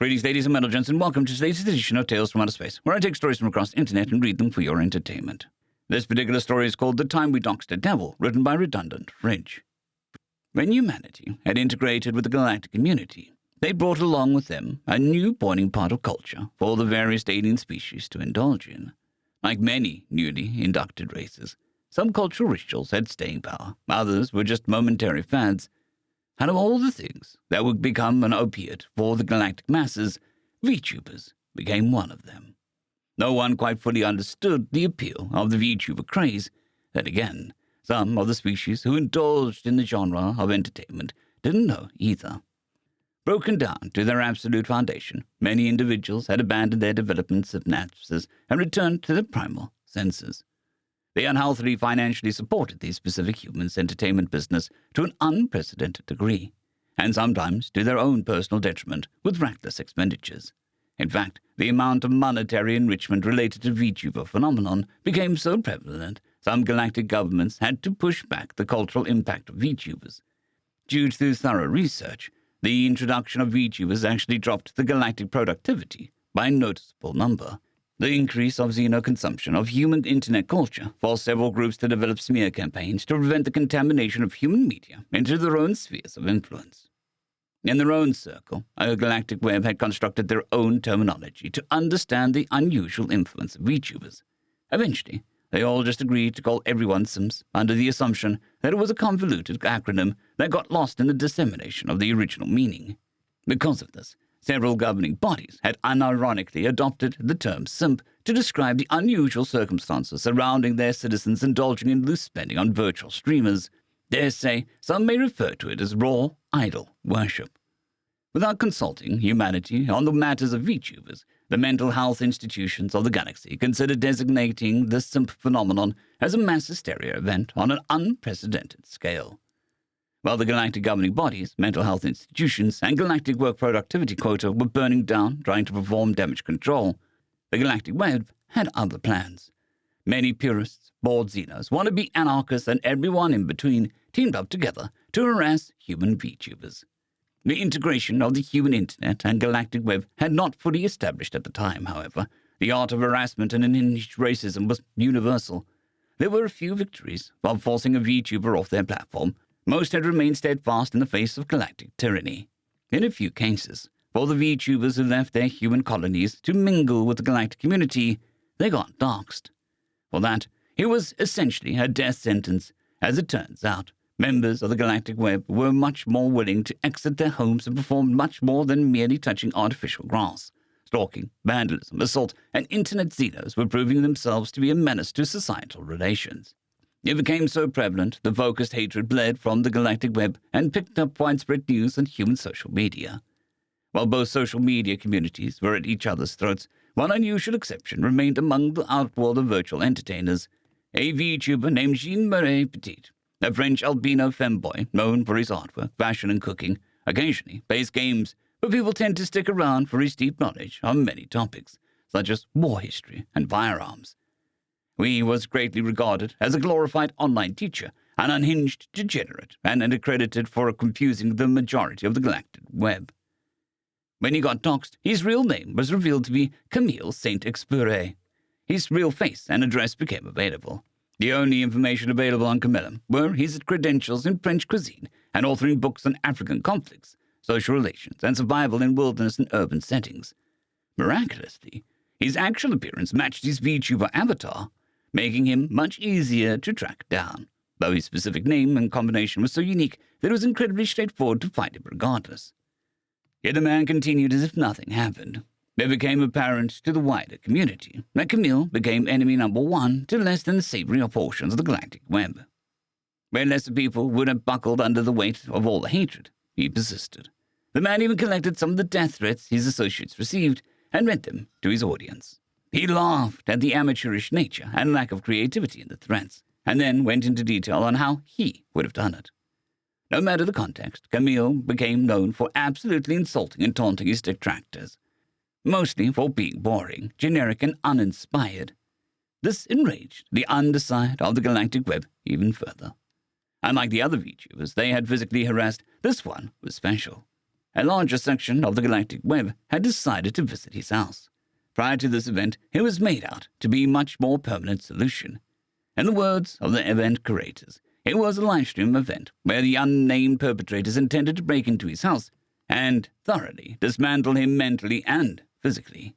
Greetings, ladies and gents, and welcome to today's edition of Tales from Outer Space, where I take stories from across the internet and read them for your entertainment. This particular story is called The Time We Doxxed a Devil, written by Redundant Fridge. When humanity had integrated with the galactic community, they brought along with them a new boiling pot of culture for the various alien species to indulge in. Like many newly inducted races, some cultural rituals had staying power, others were just momentary fads. Out of all the things that would become an opiate for the galactic masses, VTubers became one of them. No one quite fully understood the appeal of the VTuber craze. Then again, some of the species who indulged in the genre of entertainment didn't know either. Broken down to their absolute foundation, many individuals had abandoned their development synapses and returned to their primal senses. They unhealthily financially supported the specific human's entertainment business to an unprecedented degree, and sometimes to their own personal detriment with reckless expenditures. In fact, the amount of monetary enrichment related to VTuber phenomenon became so prevalent, some galactic governments had to push back the cultural impact of VTubers. Due to thorough research, the introduction of VTubers actually dropped the galactic productivity by a noticeable number. The increase of xenoconsumption of human internet culture forced several groups to develop smear campaigns to prevent the contamination of human media into their own spheres of influence. In their own circle, a galactic web had constructed their own terminology to understand the unusual influence of VTubers. Eventually, they all just agreed to call everyone Sims under the assumption that it was a convoluted acronym that got lost in the dissemination of the original meaning. Because of this, several governing bodies had unironically adopted the term simp to describe the unusual circumstances surrounding their citizens indulging in loose spending on virtual streamers. Dare say some may refer to it as raw, idol worship. Without consulting humanity on the matters of VTubers, the mental health institutions of the galaxy considered designating the simp phenomenon as a mass hysteria event on an unprecedented scale. While the galactic governing bodies, mental health institutions, and galactic work productivity quota were burning down trying to perform damage control, the galactic web had other plans. Many purists, bored Xenos, wannabe anarchists, and everyone in between teamed up together to harass human VTubers. The integration of the human internet and galactic web had not fully established at the time, however. The art of harassment and unhinged racism was universal. There were a few victories while forcing a VTuber off their platform. Most had remained steadfast in the face of galactic tyranny. In a few cases, for the VTubers who left their human colonies to mingle with the galactic community, they got doxxed. For that, it was essentially a death sentence. As it turns out, members of the galactic web were much more willing to exit their homes and perform much more than merely touching artificial grass. Stalking, vandalism, assault, and internet xenos were proving themselves to be a menace to societal relations. It became so prevalent, the focused hatred bled from the galactic web and picked up widespread news on human social media. While both social media communities were at each other's throats, one unusual exception remained among the outworld of virtual entertainers. A VTuber named Jean-Marie Petit, a French albino femboy known for his artwork, fashion, and cooking, occasionally plays games, but people tend to stick around for his deep knowledge on many topics, such as war history and firearms. He was greatly regarded as a glorified online teacher, an unhinged degenerate, and accredited for confusing the majority of the galactic web. When he got doxxed, his real name was revealed to be Camille Saint-Exupéry. His real face and address became available. The only information available on Camille were his credentials in French cuisine and authoring books on African conflicts, social relations, and survival in wilderness and urban settings. Miraculously, his actual appearance matched his VTuber avatar, making him much easier to track down, though his specific name and combination was so unique that it was incredibly straightforward to find him regardless. Yet the man continued as if nothing happened. It became apparent to the wider community that Camille became enemy number one to less than the savory portions of the galactic web. Where lesser people would have buckled under the weight of all the hatred, he persisted. The man even collected some of the death threats his associates received and read them to his audience. He laughed at the amateurish nature and lack of creativity in the threats, and then went into detail on how he would have done it. No matter the context, Camille became known for absolutely insulting and taunting his detractors, mostly for being boring, generic, and uninspired. This enraged the underside of the galactic web even further. Unlike the other VTubers they had physically harassed, this one was special. A larger section of the galactic web had decided to visit his house. Prior to this event, it was made out to be a much more permanent solution. In the words of the event curators, it was a livestream event where the unnamed perpetrators intended to break into his house and thoroughly dismantle him mentally and physically.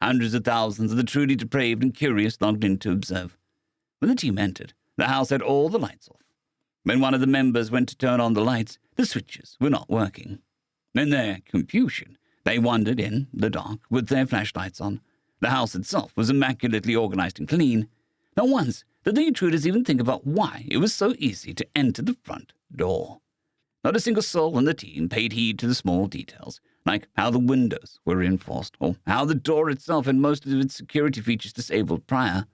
Hundreds of thousands of the truly depraved and curious logged in to observe. When the team entered, the house had all the lights off. When one of the members went to turn on the lights, the switches were not working. In their confusion, they wandered in the dark with their flashlights on. The house itself was immaculately organized and clean. Not once did the intruders even think about why it was so easy to enter the front door. Not a single soul on the team paid heed to the small details, like how the windows were reinforced, or how the door itself had most of its security features disabled prior.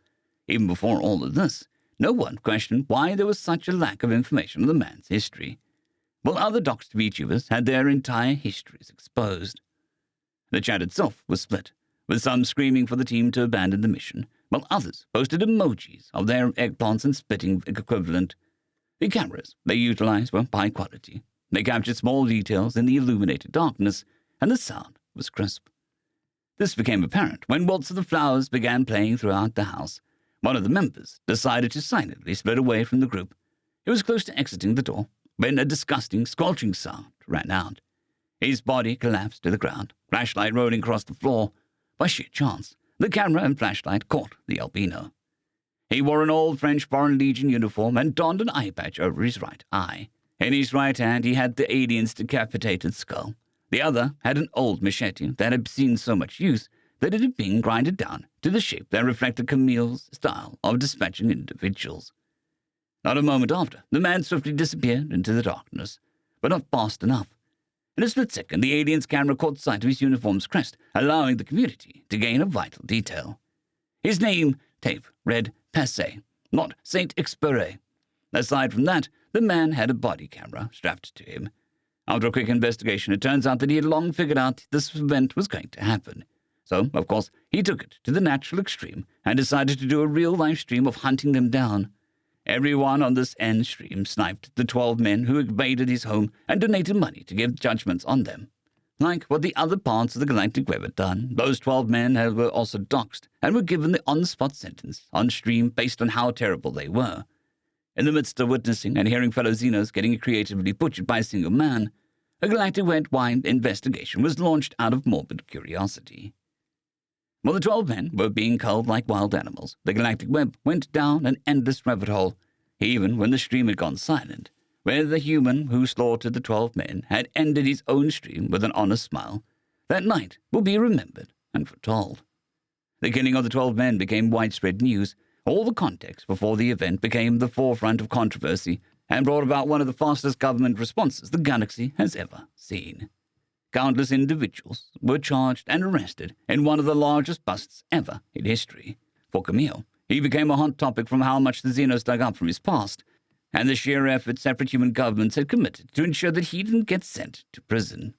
Even before all of this, no one questioned why there was such a lack of information on the man's history, while other Doxxed VTubers had their entire histories exposed. The chat itself was split, with some screaming for the team to abandon the mission, while others posted emojis of their eggplants and spitting equivalent. The cameras they utilized were high quality. They captured small details in the illuminated darkness, and the sound was crisp. This became apparent when waltz of the flowers began playing throughout the house. One of the members decided to silently split away from the group. He was close to exiting the door when a disgusting, squelching sound rang out. His body collapsed to the ground, flashlight rolling across the floor. By sheer chance, the camera and flashlight caught the albino. He wore an old French Foreign Legion uniform and donned an eye patch over his right eye. In his right hand, he had the alien's decapitated skull. The other had an old machete that had seen so much use that it had been grinded down to the shape that reflected Camille's style of dispatching individuals. Not a moment after, the man swiftly disappeared into the darkness, but not fast enough. In a split second, the alien's camera caught sight of his uniform's crest, allowing the community to gain a vital detail. His name, tape, read Passé, not Saint-Exupéry. Aside from that, the man had a body camera strapped to him. After a quick investigation, it turns out that he had long figured out this event was going to happen. So, of course, he took it to the natural extreme and decided to do a real-life stream of hunting them down. Everyone on this end stream sniped the 12 men who invaded his home and donated money to give judgments on them. Like what the other parts of the galactic web had done, those 12 men were also doxed and were given the on-the-spot sentence on stream based on how terrible they were. In the midst of witnessing and hearing fellow Xenos getting creatively butchered by a single man, a galactic-wide investigation was launched out of morbid curiosity. While the 12 men were being culled like wild animals, the galactic web went down an endless rabbit hole, even when the stream had gone silent, where the human who slaughtered the 12 men had ended his own stream with an honest smile. That night will be remembered and foretold. The killing of the 12 men became widespread news. All the context before the event became the forefront of controversy and brought about one of the fastest government responses the galaxy has ever seen. Countless individuals were charged and arrested in one of the largest busts ever in history. For Camille, he became a hot topic from how much the Xenos dug up from his past, and the sheer effort separate human governments had committed to ensure that he didn't get sent to prison.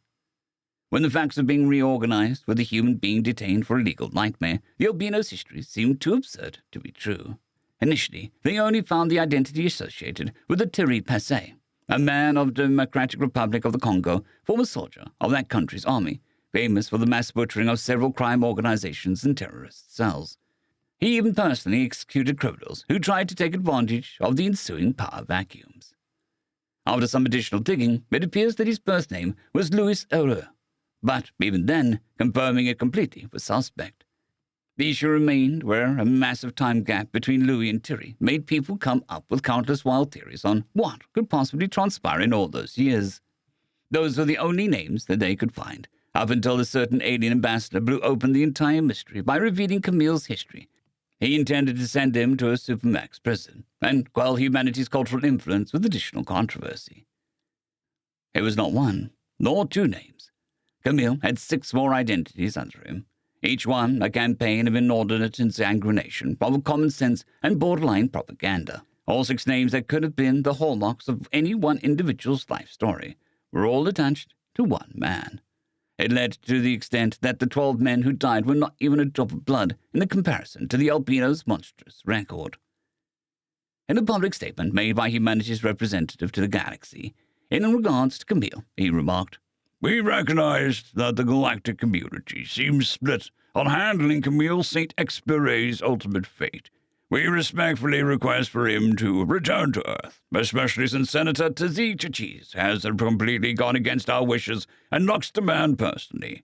When the facts of being reorganized with a human being detained for a legal nightmare, the albino's history seemed too absurd to be true. Initially, they only found the identity associated with the Thierry Passé, a man of the Democratic Republic of the Congo, former soldier of that country's army, famous for the mass butchering of several crime organizations and terrorist cells. He even personally executed criminals who tried to take advantage of the ensuing power vacuums. After some additional digging, it appears that his birth name was Louis Heureux, but even then, confirming it completely was suspect. The issue remained where a massive time gap between Louis and Thierry made people come up with countless wild theories on what could possibly transpire in all those years. Those were the only names that they could find, up until a certain alien ambassador blew open the entire mystery by revealing Camille's history. He intended to send him to a supermax prison and quell humanity's cultural influence with additional controversy. It was not one, nor two names. Camille had 6 more identities under him, each one a campaign of inordinate exaggeration, of common sense and borderline propaganda. All 6 names that could have been the hallmarks of any one individual's life story were all attached to one man. It led to the extent that the 12 men who died were not even a drop of blood in the comparison to the albino's monstrous record. In a public statement made by humanity's representative to the galaxy, in regards to Camille, he remarked, We recognized that the galactic community seems split on handling Camille St. Expire's ultimate fate. We respectfully request for him to return to Earth, especially since Senator Tazichachis has completely gone against our wishes and knocks the man personally.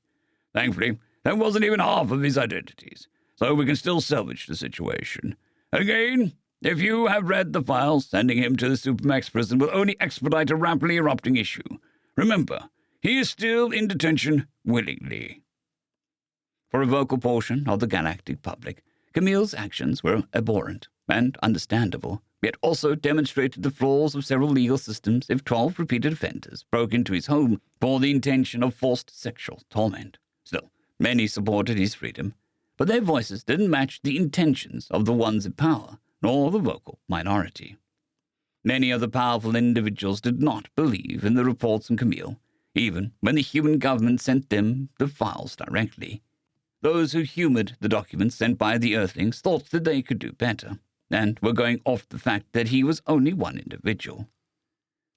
Thankfully, that wasn't even half of his identities, so we can still salvage the situation. Again, if you have read the files, sending him to the Supermax prison will only expedite a rapidly erupting issue. Remember, he is still in detention willingly. For a vocal portion of the galactic public, Camille's actions were abhorrent and understandable, yet also demonstrated the flaws of several legal systems if 12 repeated offenders broke into his home for the intention of forced sexual torment. Still, many supported his freedom, but their voices didn't match the intentions of the ones in power, nor the vocal minority. Many of the powerful individuals did not believe in the reports on Camille, even when the human government sent them the files directly. Those who humored the documents sent by the Earthlings thought that they could do better, and were going off the fact that he was only one individual.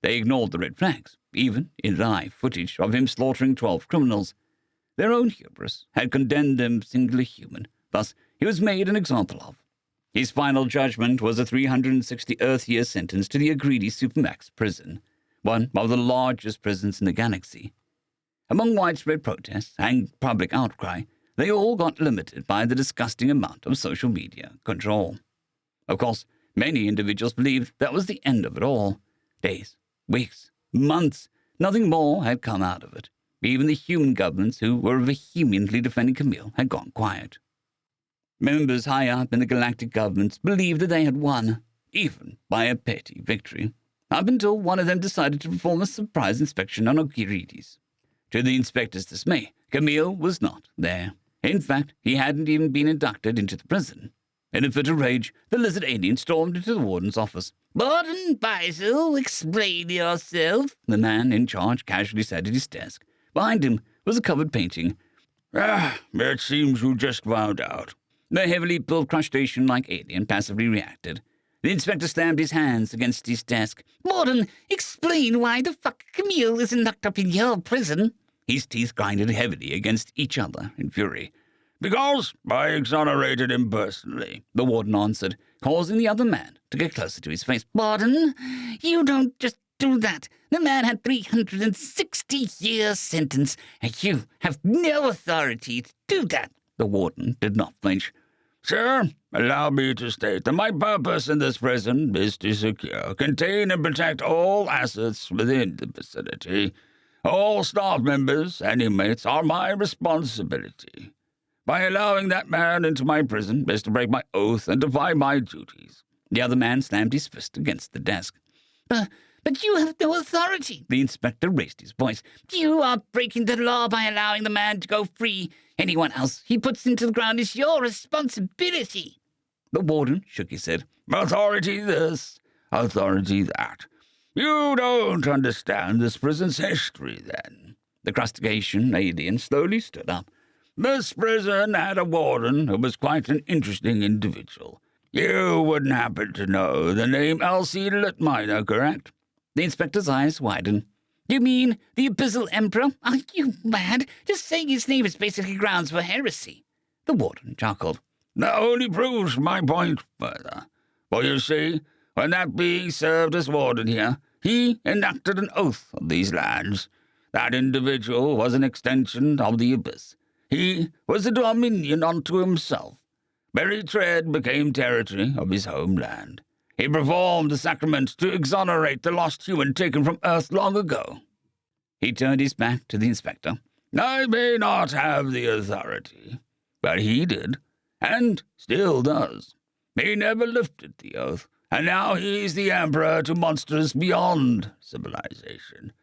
They ignored the red flags, even in live footage of him slaughtering 12 criminals. Their own hubris had condemned them singular human, thus he was made an example of. His final judgment was a 360 Earth-year sentence to the Agridi Supermax prison, one of the largest prisons in the galaxy. Among widespread protests and public outcry, they all got limited by the disgusting amount of social media control. Of course, many individuals believed that was the end of it all. Days, weeks, months, nothing more had come out of it. Even the human governments who were vehemently defending Camille had gone quiet. Members high up in the galactic governments believed that they had won, even by a petty victory, up until one of them decided to perform a surprise inspection on Ogirides. To the inspector's dismay, Camille was not there. In fact, he hadn't even been inducted into the prison. In a fit of rage, the lizard alien stormed into the warden's office. "Warden Basil, explain yourself," the man in charge casually said at his desk. Behind him was a covered painting. It seems you just found out. The heavily built crustacean-like alien passively reacted. The inspector slammed his hands against his desk. "Warden, explain why the fuck Camille isn't locked up in your prison." His teeth grinded heavily against each other in fury. "Because I exonerated him personally," the warden answered, causing the other man to get closer to his face. "Warden, you don't just do that. The man had 360-year sentence, and you have no authority to do that." The warden did not flinch. "Sir, allow me to state that my purpose in this prison is to secure, contain, and protect all assets within the vicinity. All staff members and inmates are my responsibility. By allowing that man into my prison is to break my oath and defy my duties." The other man slammed his fist against the desk. But you have no authority." The inspector raised his voice. "You are breaking the law by allowing the man to go free. Anyone else he puts into the ground is your responsibility." The warden shook his head. "Authority this, authority that. You don't understand this prison's history, then." The crustacean alien slowly stood up. "This prison had a warden who was quite an interesting individual. You wouldn't happen to know the name Elsie Littminer, correct?" The inspector's eyes widened. "You mean the Abyssal Emperor? Are you mad? Just saying his name is basically grounds for heresy." The warden chuckled. "That only proves my point further. For you see, when that being served as warden here, he enacted an oath on these lands. That individual was an extension of the Abyss. He was a dominion unto himself. Very tread became territory of his homeland. He performed the sacrament to exonerate the lost human taken from Earth long ago." He turned his back to the inspector. "I may not have the authority, but he did, and still does. He never lifted the oath, and now he's the emperor to monsters beyond civilization.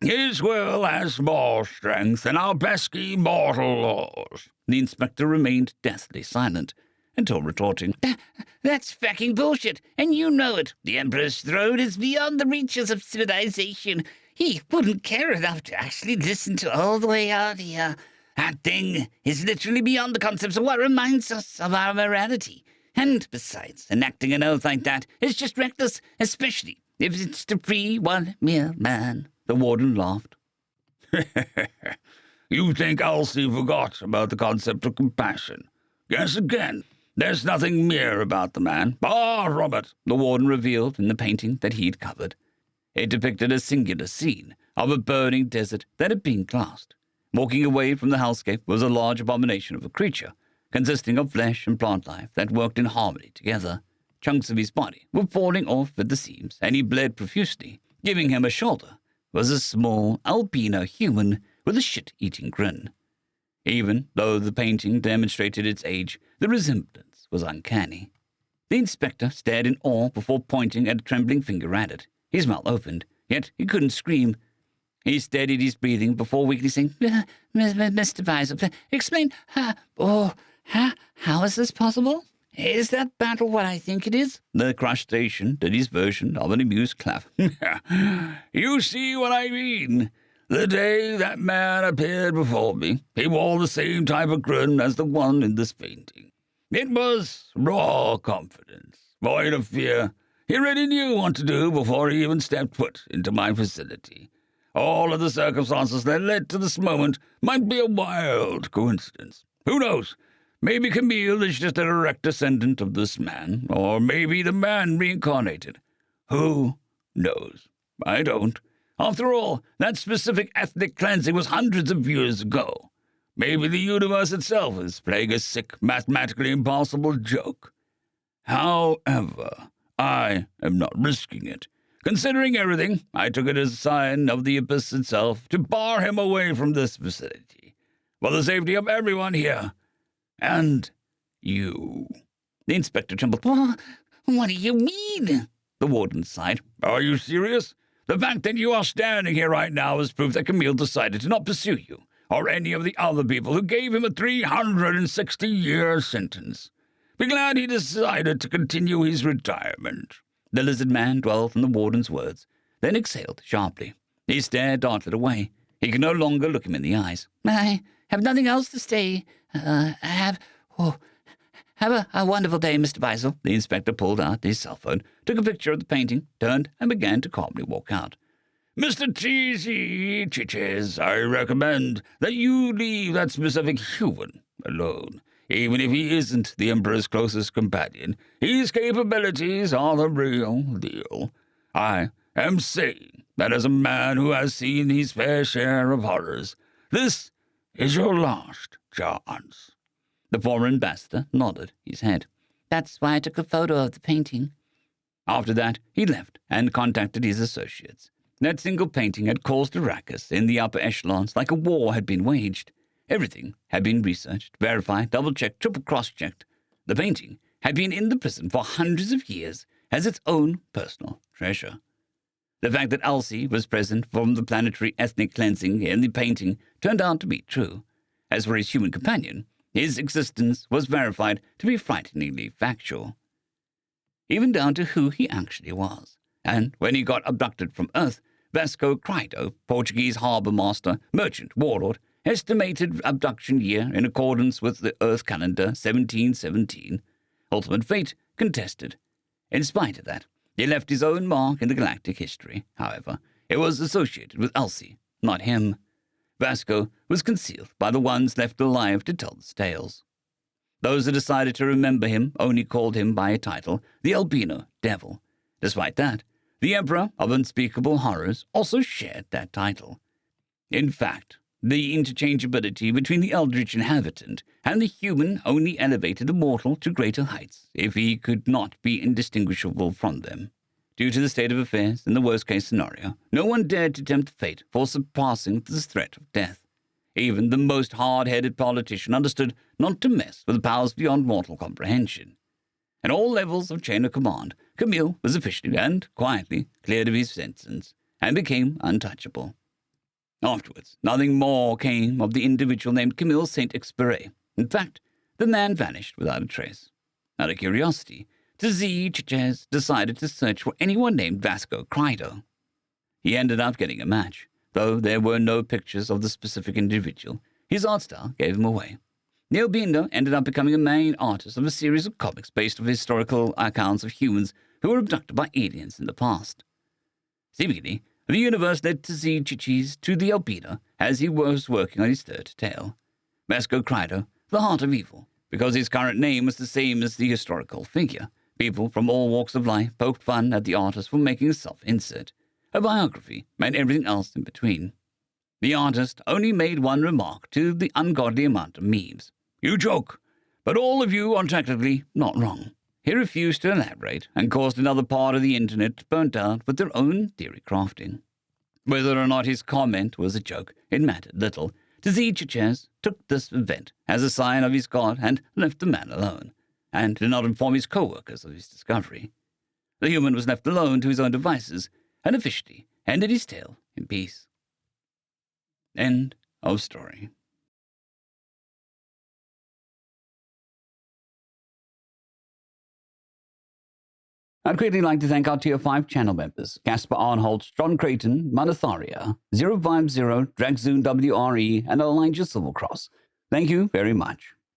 His will has more strength than our pesky mortal laws." The inspector remained deathly silent, until retorting, "That's fucking bullshit, and you know it. The Emperor's throne is beyond the reaches of civilization. He wouldn't care enough to actually listen to all the way out here. That thing is literally beyond the concepts of what reminds us of our morality. And besides, enacting an oath like that is just reckless, especially if it's to free one mere man." The warden laughed. You think Elsie forgot about the concept of compassion? Guess again. There's nothing mere about the man. Ah, Robert, the warden revealed in the painting that he'd covered. It depicted a singular scene of a burning desert that had been glassed. Walking away from the hellscape was a large abomination of a creature, consisting of flesh and plant life that worked in harmony together. Chunks of his body were falling off at the seams, and he bled profusely. Giving him a shoulder was a small, albino human with a shit-eating grin. Even though the painting demonstrated its age, the resemblance was uncanny. The inspector stared in awe before pointing a trembling finger at it. His mouth opened, yet he couldn't scream. He steadied his breathing before weakly saying, Mr. Visor, explain how is this possible? Is that battle what I think it is? The crustacean did his version of an amused laugh. You see what I mean? The day that man appeared before me, he wore the same type of grin as the one in this painting. It was raw confidence, void of fear. He already knew what to do before he even stepped foot into my facility. All of the circumstances that led to this moment might be a wild coincidence. Who knows? Maybe Camille is just a direct descendant of this man, or maybe the man reincarnated. Who knows? I don't. After all, that specific ethnic cleansing was hundreds of years ago. Maybe the universe itself is playing a sick, mathematically impossible joke. However, I am not risking it. Considering everything, I took it as a sign of the abyss itself to bar him away from this vicinity, for the safety of everyone here. And you. The inspector trembled. What do you mean? The warden sighed. Are you serious? The fact that you are standing here right now is proof that Camille decided to not pursue you, or any of the other people who gave him a 360-year sentence. Be glad he decided to continue his retirement. The lizard man dwelt on the warden's words, then exhaled sharply. His stare darted away. He could no longer look him in the eyes. I have nothing else to say. Have a wonderful day, Mr. Visor. The inspector pulled out his cell phone, took a picture of the painting, turned, and began to calmly walk out. Mr. T.Z. Chiches, I recommend that you leave that specific human alone. Even if he isn't the Emperor's closest companion, his capabilities are the real deal. I am saying that as a man who has seen his fair share of horrors, this is your last chance. The former ambassador nodded his head. That's why I took a photo of the painting. After that, he left and contacted his associates. That single painting had caused a ruckus in the upper echelons like a war had been waged. Everything had been researched, verified, double-checked, triple-cross-checked. The painting had been in the prison for hundreds of years as its own personal treasure. The fact that Elsie was present from the planetary ethnic cleansing in the painting turned out to be true. As for his human companion, his existence was verified to be frighteningly factual, even down to who he actually was. And when he got abducted from Earth, Vasco Crido, Portuguese harbour master, merchant, warlord, estimated abduction year in accordance with the Earth calendar 1717. Ultimate fate contested. In spite of that, he left his own mark in the galactic history. However, it was associated with Elsie, not him. Vasco was concealed by the ones left alive to tell the tales. Those who decided to remember him only called him by a title, the Albino Devil. Despite that, the Emperor of Unspeakable Horrors also shared that title. In fact, the interchangeability between the eldritch inhabitant and the human only elevated the mortal to greater heights if he could not be indistinguishable from them. Due to the state of affairs in the worst-case scenario, no one dared to tempt fate for surpassing the threat of death. Even the most hard-headed politician understood not to mess with powers beyond mortal comprehension. At all levels of chain of command, Camille was officially and quietly cleared of his sentence and became untouchable. Afterwards, nothing more came of the individual named Camille Saint-Exupéry. In fact, the man vanished without a trace. Out of curiosity, Z. Chiches decided to search for anyone named Vasco Crido. He ended up getting a match. Though there were no pictures of the specific individual, his art style gave him away. The Albino ended up becoming a main artist of a series of comics based on historical accounts of humans who were abducted by aliens in the past. Seemingly, The universe led Tzee to the Albedo as he was working on his third tale, Vasco Crido, the Heart of Evil, because his current name was the same as the historical figure. People from all walks of life poked fun at the artist for making a self-insert. A biography meant everything else in between. The artist only made one remark to the ungodly amount of memes. "You joke, but all of you are technically not wrong." He refused to elaborate and caused another part of the internet to burn out with their own theory crafting. Whether or not his comment was a joke, it mattered little. Tzee took this event as a sign of his god and left the man alone, and did not inform his co-workers of his discovery. The human was left alone to his own devices, and officially ended his tale in peace. End of story. I'd greatly like to thank our Tier 5 channel members, Casper Arnholt, John Creighton, Manatharia, 050, Dragzoon WRE, and Elijah Silvercross. Thank you very much.